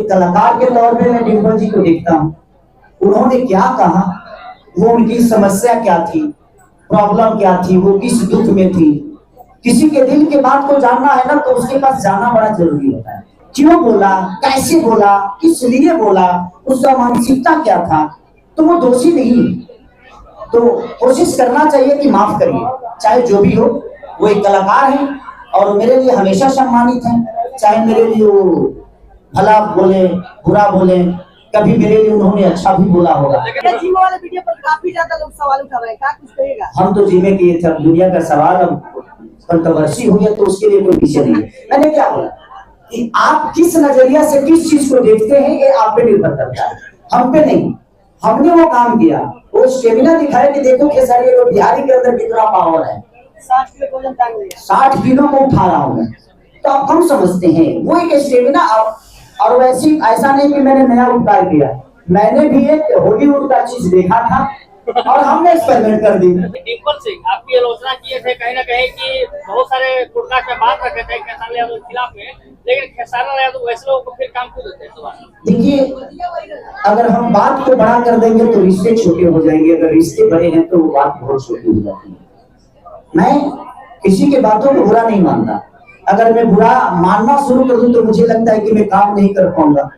एक कलाकार के तौर पे मैं डिम्पल जी को देखता हूँ, उन्होंने क्या कहा, वो उनकी समस्या क्या थी, प्रॉब्लम क्या थी, वो किस दुख में थी। किसी के दिल के बात को जानना है ना तो उसके पास जाना बड़ा जरूरी होता है। क्यों बोला, कैसे बोला, किस लिए बोला, उसका मानसिकता क्या था, तो वो दोषी नहीं। तो कोशिश करना चाहिए कि माफ करिए, चाहे जो भी हो। वो एक कलाकार है और मेरे लिए हमेशा सम्मानित है। चाहे मेरे लिए वो भला बोले बुरा बोले, कभी मेरे लिए उन्होंने अच्छा भी बोला होगा। जिम वाले वीडियो पर काफी ज्यादा लोग सवाल उठा रहे हैं, क्या कुछ कहेगा? हम तो जिम्मे किए थे, दुनिया का सवाल अब कंट्रोवर्सी हो गया तो उसके लिए कोई विषय नहीं है। मैंने क्या बोला कि आप किस नजरिया से किस चीज को देखते हैं ये आप पे निर्भर करता है, हम पे नहीं। हमने वो काम किया, वो स्टेमिना दिखाया कि देखो खेसारी को बिहारी के अंदर कितना पावर है। 60 किलो वजन टांग लिया, 60 किलो को उठा रहा हूँ मैं, तो आप कम समझते हैं वो एक स्टेमिना। और वैसे ऐसा नहीं कि मैंने नया उपकार किया, मैंने भी एक हॉलीवुड का चीज देखा था और हमने एक्सपेरिमेंट कर दी। डिम्पल सिंह आपकी आलोचना किए थे कहीं ना कहीं कि बहुत सारे कुर्ता का बात रखे थे खेसारी यादव के खिलाफ में, लेकिन खेसारी यादव वैसे लोगों को फिर काम क्यों देते हैं? देखिए, अगर हम बात को बड़ा कर देंगे तो रिश्ते छोटे हो जाएंगे, अगर रिश्ते बड़े हैं तो वो बात बहुत छोटी हो जाती है। मैं किसी की बातों को बुरा नहीं मानता, अगर मैं बुरा मानना शुरू कर दूं तो मुझे लगता है कि मैं काम नहीं कर पाऊंगा।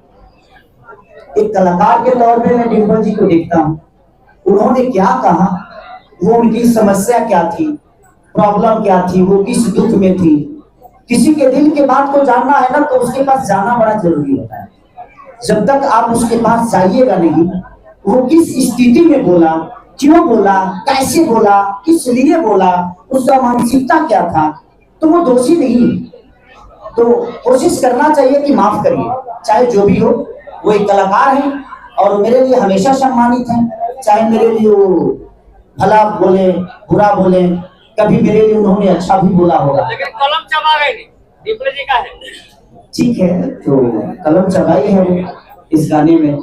एक कलाकार के तौर पे मैं डिम्पल जी को देखता हूँ, उन्होंने क्या कहा, वो उनकी समस्या क्या थी, प्रॉब्लम क्या थी, वो किस दुख में थी। किसी के दिल के बात को जानना है ना तो उसके पास जाना बड़ा जरूरी होता है। जब तक आप उसके पास जाइएगा नहीं, वो किस स्थिति में बोला, क्यों बोला, कैसे बोला, किस लिए बोला, उसका मानसिकता क्या था, तो वो दोषी नहीं। तो कोशिश करना चाहिए कि माफ करिए, चाहे जो भी हो। वो एक कलाकार है और मेरे लिए हमेशा सम्मानित है। चाहे मेरे लिए वो भला बोले बुरा बोले, कभी मेरे लिए उन्होंने अच्छा भी बोला होगा। लेकिन कलम चबा गए नहीं, डिम्पल जी का है। ठीक है, तो कलम चबाई है वो इस गाने में।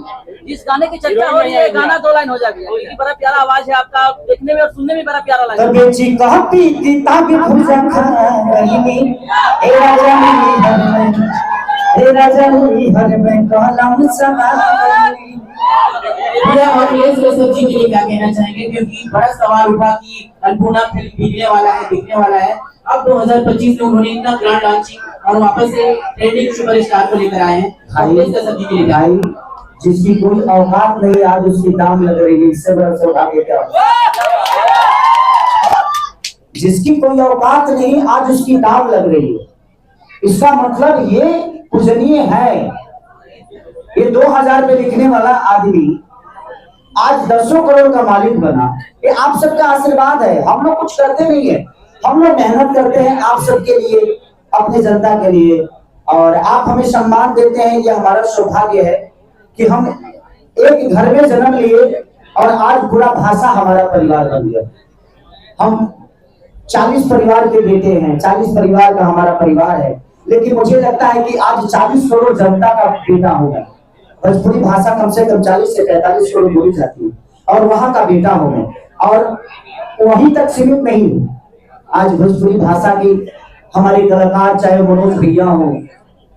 जिस गाने की चर्चा हो रही है, गाना 2 लाइन हो जाएगी। बड़ा प्यारा आवाज है आपका, देखने में और सुनने में बड़ा प्यारा लगा। तबे जी कहती किताब भुजा खानी ए राजनी हर में कलम चबाई। सब्जी के लिए क्या कहना चाहेंगे, क्योंकि बड़ा सवाल उठा कि अनपूर्णा फिल्म बिकने वाला है, बिकने वाला है। अब 2025 में उन्होंने इतना ग्रैंड लॉन्चिंग और वापस से ट्रेंडिंग सुपरस्टार को लेकर आए हैं। सब्जी के लिए भाई, जिसकी कोई औकात नहीं आज उसकी दाम लग रही है, इससे बड़ा सौभाग्य क्या? जिसकी कोई औकात नहीं आज उसकी दाम लग रही है, इसका मतलब ये पूजनीय है। ये 2000 पे लिखने वाला आदमी आज 10 करोड़ का मालिक बना, ये आप सबका आशीर्वाद है। हम लोग कुछ करते नहीं है, हम लोग मेहनत करते हैं आप सबके लिए, अपने जनता के लिए, और आप हमें सम्मान देते हैं। ये हमारा सौभाग्य है कि हम एक घर में जन्म लिए और आज पूरा भाषा हमारा परिवार बन गया। हम 40 परिवार के बेटे हैं, 40 परिवार का हमारा परिवार है, लेकिन मुझे लगता है कि आज 40 करोड़ जनता का बेटा होगा। भोजपुरी भाषा कम से कम 40 से 45 करोड़ बोली जाती है और वहां का बेटा हो मैं, और वहीं तक सीमित नहीं हूँ। आज भोजपुरी भाषा की हमारे कलाकार, चाहे मनोज भैया हो,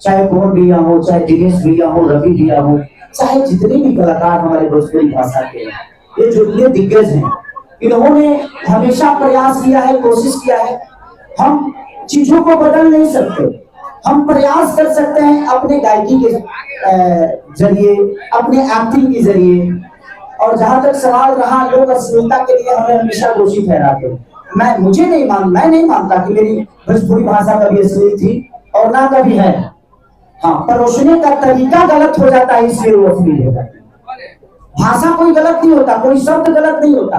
चाहे पवन भैया हो, चाहे दिनेश भैया हो, रवि भैया हो, चाहे जितने भी कलाकार हमारे भोजपुरी भाषा के, ये जो ये दिग्गज हैं, इन्होंने हमेशा प्रयास किया है, कोशिश किया है। हम चीजों को बदल नहीं सकते, हम प्रयास कर सकते हैं अपने गायकी के जरिए, अपने एक्टिंग के जरिए। और जहां तक सवाल रहा लोग अश्लीलता के लिए हमें हमेशा दोषी ठहराते हैं, मैं नहीं मानता कि मेरी भोजपुरी भाषा कभी अश्लील थी और ना कभी है। हाँ, परोसने का तरीका गलत हो जाता है, इसलिए वो अश्लील हो जाती है। भाषा कोई गलत नहीं होता, कोई शब्द गलत नहीं होता,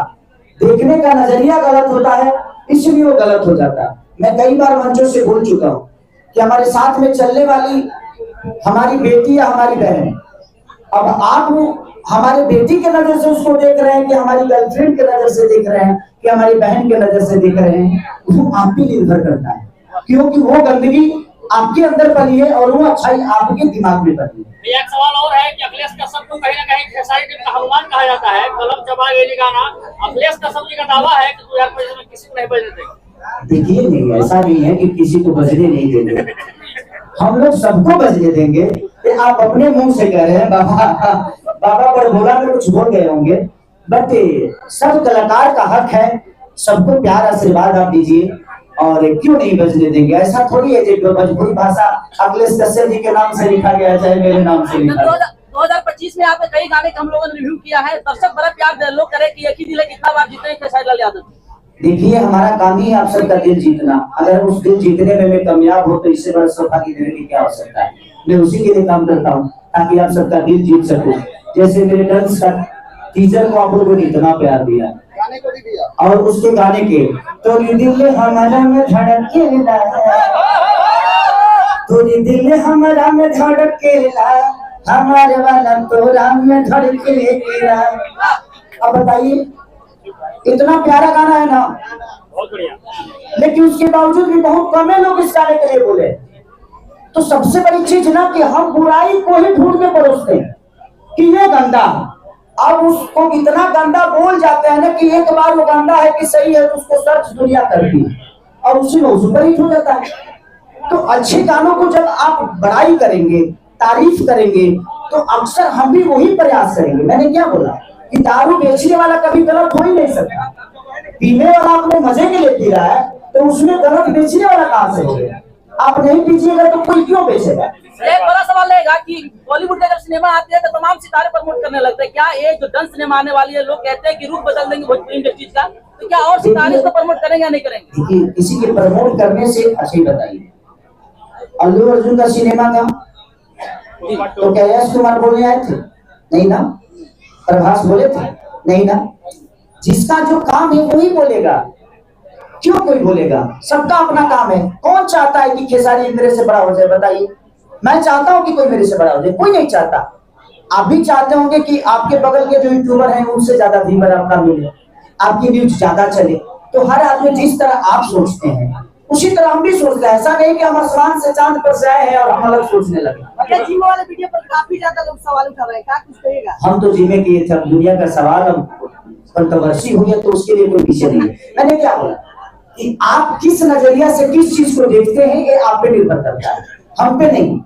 देखने का नजरिया गलत होता है, इसलिए वो गलत हो जाता है। मैं कई बार मंचों से बोल चुका हूँ कि हमारे साथ में चलने वाली हमारी बेटी या हमारी बहन, अब आप हमारे बेटी के नजर से उसको देख रहे हैं कि हमारी गर्लफ्रेंड के नजर से देख रहे हैं कि हमारी बहन के नजर से देख रहे हैं, वो आप पे निर्भर करता है, क्योंकि वो गंदगी आपके अंदर पली है और वो अच्छाई आपके दिमाग में पली है। एक सवाल और है कि अखिलेश कश्यप को कहीं ना कहीं खेसारी टीम का हनुमान कहा जाता है। कलम चबा गई गाना अखिलेश कश्यप जी का दावा है कि 2025 में किसी को नहीं बजने देगा। देखिए, नहीं, ऐसा नहीं है कि किसी को बजने नहीं देंगे। हम लोग सबको बजने देंगे। ये आप अपने मुंह से कह रहे हैं, बाबा बाबा बड़भोला में कुछ बोल गए होंगे, बट सब कलाकार का हक है, सबको प्यार आशीर्वाद आप दीजिए और क्यों नहीं बजने देंगे। ऐसा थोड़ी है जो भोजपुरी भाषा अखिलेश कश्यप जी के नाम से लिखा गया चाहे मेरे नाम से लिखा गया। 2025 में आपके कई गाने हम लोगों ने रिव्यू किया है, दर्शक बड़ा प्यार लोग करे कि एक ही दिल है, कितना बार जीते हैं खेसारी लाल यादव। देखिए हमारा काम ही है आप सबका दिल जीतना, अगर उस दिल जीतने में मैं कामयाब हो तो इससे बड़ा सौभाग्य देने की क्या आवश्यकता है। मैं उसी के लिए काम करता हूँ ताकि आप सबका दिल जीत सकूं। जैसे मेरे डांस का टीचर को आप लोगों ने इतना प्यार दिया और उसके गाने के तो दिल हमारा में धड़केला, तोरी दिल हमारा में धड़केला, हमारे वाला तोरा में धड़केला। अब बताइए इतना प्यारा गाना है ना, बहुत बढ़िया। लेकिन उसके बावजूद भी बहुत कम लोग इस गाने के लिए बोले। तो सबसे बड़ी चीज ना कि हम बुराई को ही ढूंढ के परोसते हैं कि ये गंदा, अब उसको इतना गंदा बोल जाते हैं ना कि एक बार वो गंदा है कि सही है तो उसको सर्च दुनिया करती है और उसी में सुपर हिट हो जाता है। तो अच्छे गानों को जब आप बड़ाई करेंगे, तारीफ करेंगे, तो अक्सर हम भी वही प्रयास करेंगे। मैंने क्या बोला कि दारू बेचने वाला कभी गलत हो ही नहीं सकता, पीने वाला अपने मजे के लिए पी रहा है तो उसमें गलत बेचने वाला कहां से हो गया। आप नहीं पीजिएगा तो कोई क्यों बेचेगा। एक बड़ा सवाल रहेगा कि बॉलीवुड का जब सिनेमा आते हैं तो तमाम सितारे प्रमोट करने लगते हैं, क्या ये जो डन सिनेमा आने वाली है, लोग कहते हैं कि रूप बदल देंगे भोजपुरी इंडस्ट्री का, तो क्या और सितारे इसको प्रमोट करेंगे या नहीं करेंगे। देखिए किसी के प्रमोट करने से अच्छे बताइए, अल्लू अर्जुन का सिनेमा था तो क्या यश कुमार बोलने आए थे? नहीं ना। प्रभास बोले थे? नहीं ना। जिसका जो काम है वही बोलेगा, क्यों कोई बोलेगा। सबका अपना काम है। कौन चाहता है कि खेसारी मेरे से बड़ा हो जाए, बताइए। मैं चाहता हूं कि कोई मेरे से बड़ा हो जाए, कोई नहीं चाहता। आप भी चाहते होंगे कि आपके बगल के जो यूट्यूबर हैं उनसे ज्यादा व्यूअर आपका मिले, आपकी न्यूज ज्यादा चले। तो हर आदमी जिस तरह आप सोचते हैं उसी तरह हम भी सोचते हैं। ऐसा नहीं कि हम आसमान से चांद पर से आए हैं और हम अलग सोचने लगे। जिम वाले वीडियो पर काफी ज्यादा लोग सवाल उठा रहे हैं, क्या कुछ कहेगा। हम तो जिम्मे किए थे, दुनिया का सवाल अब कंट्रोवर्सी हुई है तो उसके लिए कोई पीछे नहीं है। मैंने क्या बोला कि आप किस नजरिया से किस चीज को देखते हैं ये आप पे निर्भर करता है, हम पे नहीं।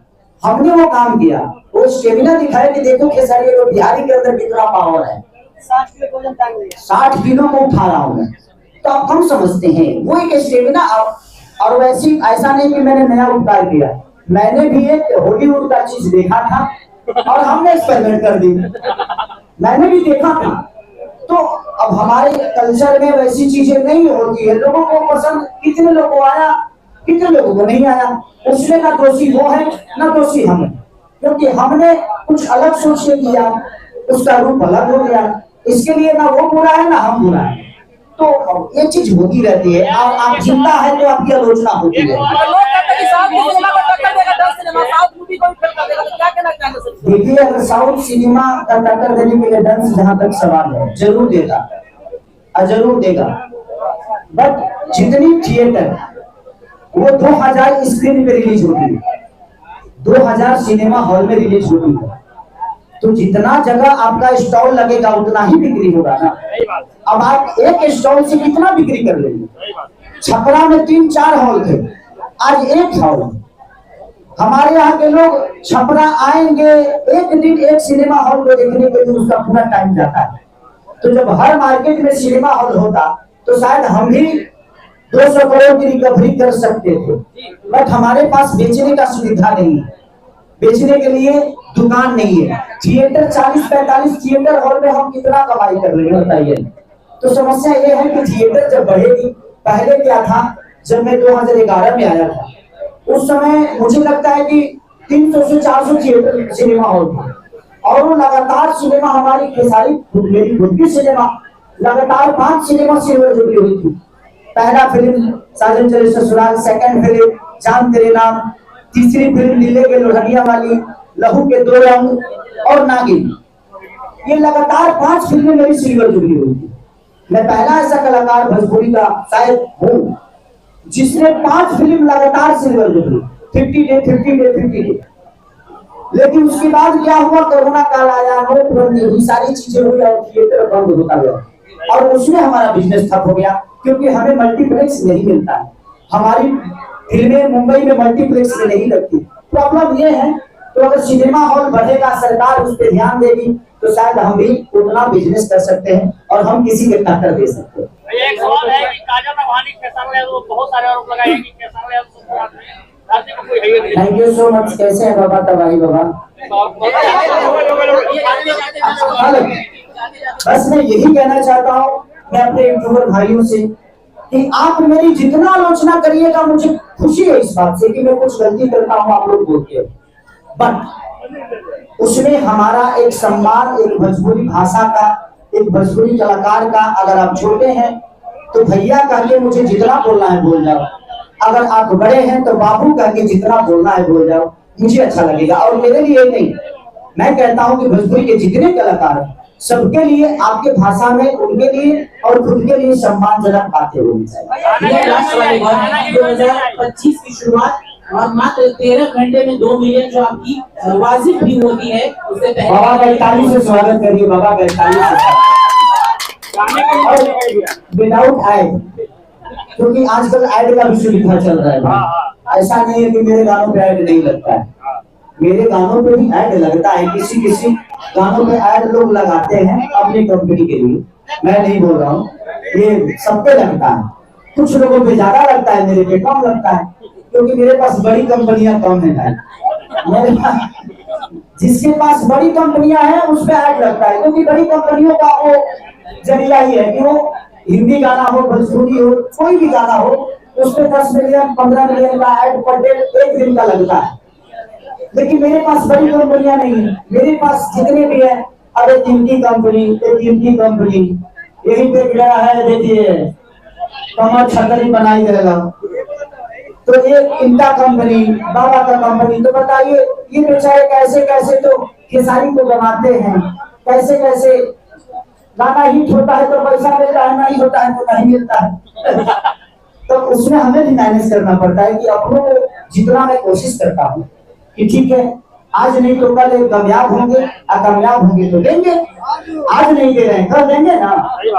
हमने वो काम किया, वो स्टेमिना दिखाया कि देखो खेसारी और बिहारी के अंदर कितना पावर है। 60 किलो को उठा रहा हूं मैं, तो अब हम समझते हैं वो एक स्टेमिना। और वैसी ऐसा नहीं कि मैंने नया उपकार किया, मैंने भी एक हॉलीवुड का चीज देखा था और हमने एक्सपेरिमेंट कर दी, मैंने भी देखा था। तो अब हमारे कल्चर में वैसी चीजें नहीं होती है। लोगों को पसंद कितने लोगों को आया, कितने लोगों को नहीं आया, उसमें ना दोषी वो है ना दोषी हम है, क्योंकि हमने कुछ अलग सोच के किया, उसका रूप अलग हो गया। इसके लिए ना वो बुरा है ना हम बुरा है। तो ये चीज होती रहती है। आप जिंदा है तो आपकी आलोचना होती है। देखिए अगर साउथ सिनेमा का टक्कर देने के लिए डांस जहां तक सवाल है, जरूर देगा, जरूर देगा। बट जितनी थिएटर वो 2000 स्क्रीन पे रिलीज होती है, 2000 सिनेमा हॉल में रिलीज होती है, तो जितना जगह आपका स्टॉल लगेगा उतना ही बिक्री होगा ना। अब आप एक स्टॉल से कितना बिक्री कर लेंगे। छपरा में 3-4 हॉल थे, आज एक हॉल। हमारे यहाँ के लोग छपरा आएंगे, एक दिन एक सिनेमा हॉल को देखने के लिए उसका पूरा टाइम जाता है। तो जब हर मार्केट में सिनेमा हॉल होता तो शायद हम भी 200 करोड़ की रिकवरी कर सकते थे। बट हमारे पास बेचने का सुविधा नहीं है, बेचने के लिए दुकान नहीं है। थिएटर 40-45 थिएटर हॉल में हम कितना कमाई कर रहे हैं बताइए। तो समस्या ये है कि थिएटर जब बढ़ेगी, पहले क्या था जब मैं 2011 में आया था उस समय मुझे लगता है कि 300 से 400 थिएटर सिनेमा हॉल था और वो लगातार सिनेमा हमारी खेसारी मेरी खुद की सिनेमा लगातार 5 सिनेमा सिल्वर जुबली हुई थी। पहला फिल्म साजन चले ससुराल, सेकंड फिल्म जान तेरे नाम, तीसरी फिल्म नीले के लोहरिया वाली, लहू के 2 रंग और नागिन। ये लगातार 5 फिल्में मेरी सिल्वर जुबली हुई थी। मैं पहला ऐसा कलाकार भोजपुरी का शायद हूँ जिसने 5 फिल्म लगातार सिल्वर जुबली, 50 डे। लेकिन उसके बाद क्या हुआ, कोरोना काल आया, नोटबंदी हुई, सारी चीजें हुई और थिएटर बंद होता गया और उसमें हमारा बिजनेस ठप हो गया क्योंकि हमें मल्टीप्लेक्स नहीं मिलता है। हमारी फिल्में मुंबई में मल्टीप्लेक्स में नहीं लगती, प्रॉब्लम ये है, तो अगर सिनेमा हॉल बढ़ेगा, सरकार उस पर ध्यान देगी, तो शायद हम भी उतना बिजनेस कर सकते हैं और हम किसी के टक्कर दे सकते हैं। भैया एक सवाल है कि काजल राघवानी खेसारी यादव बहुत सारे आरोप लगाए हैं कि खेसारी यादव से राजनीति में कोई है ही नहीं। Thank you so much. कैसे हैं बाबा तबाही बाबा? हेलो, बस मैं यही कहना चाहता हूँ मैं अपने यूट्यूबर भाइयों से कि आप मेरी जितना आलोचना करिएगा, मुझे खुशी है इस बात से कि मैं कुछ गलती करता हूँ, आप लोग बोलते हो, बट उसमें हमारा एक सम्मान, एक भोजपुरी भाषा का, एक भोजपुरी कलाकार का, अगर आप छोटे हैं तो भैया कह के मुझे जितना बोलना है बोल जाओ, अगर आप बड़े हैं तो बाबू कह के जितना बोलना है बोल जाओ, मुझे अच्छा लगेगा। और मेरे लिए नहीं, मैं कहता हूं कि भोजपुरी के जितने कलाकार हैं सबके लिए, आपके भाषा में उनके लिए और खुद के लिए सम्मानजनक बातें होनी चाहिए। यह राष्ट्रवादी गान है 2025 की शुरुआत और मात्र 13 घंटे में 2 मिलियन जो आपकी वाजिब भी होती है, उससे पहले बाबा का ताली से स्वागत करिए, बाबा का ताली से। विदाउट एड, क्योंकि आजकल एड का भी सुविधा चल रहा है। ऐसा नहीं है कि मेरे गानों पे एड नहीं लगता है, मेरे गानों पे भी ऐड लगता है। किसी किसी गानों पे ऐड लोग लगाते हैं अपनी कंपनी के लिए, मैं नहीं बोल रहा हूँ, ये सब पे लगता है। कुछ लोगों पे ज्यादा लगता है, मेरे पे कम लगता है, क्योंकि मेरे पास बड़ी कंपनियां कम है। मेरे पास जिसके पास बड़ी कंपनियां हैं उस पे ऐड लगता है, क्योंकि बड़ी कंपनियों का वो जरिया ही है कि वो हिंदी गाना हो, भोजपुरी हो, कोई भी गाना हो, उस पे 10 मिलियन 15 मिलियन का ऐड पर डे एक दिन का लगता है। लेकिन मेरे पास बड़ी कंपनियां नहीं है, मेरे पास जितने भी है, अब एक हिंदी कंपनी, एक हिंदी कंपनी यही पे गया है, देखिए कमर छतरी बनाई देगा, तो एक इनका कंपनी, बाबा का कंपनी, तो बताइए ये बेचारे कैसे कैसे तो खेसारी को बनाते हैं, कैसे कैसे गाना हिट होता है तो पैसा मिलता है, नहीं होता है तो नहीं मिलता है। तो उसमें हमें भी मैनेज करना पड़ता है कि अपनों को जितना मैं कोशिश करता हूँ कि ठीक है, आज नहीं तो कल कामयाब होंगे, कामयाब होंगे तो देंगे, आज नहीं दे रहे हैं कल देंगे ना,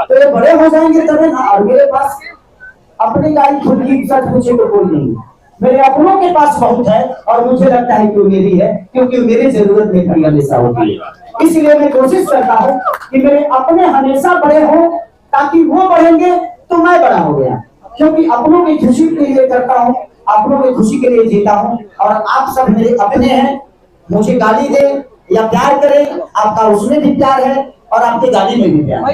तो ये बड़े हो जाएंगे तभी ना। और मेरे पास अपनी गाड़ी खुद की, सच पूछे तो कोई नहीं, मेरे अपनों के पास बहुत है और मुझे लगता है कि मेरी है, क्योंकि मेरी जरूरत में भी हमेशा होती है। इसलिए मैं कोशिश करता हूँ कि मेरे अपने हमेशा बड़े हों, ताकि वो बढ़ेंगे तो मैं बड़ा हो गया, क्योंकि अपनों की खुशी के लिए करता हूँ, अपनों की खुशी के लिए जीता हूँ। और आप सब मेरे अपने हैं, मुझे गाली दे या प्यार करे, आपका उसमें भी प्यार है और आपके गाली में भी प्यार है।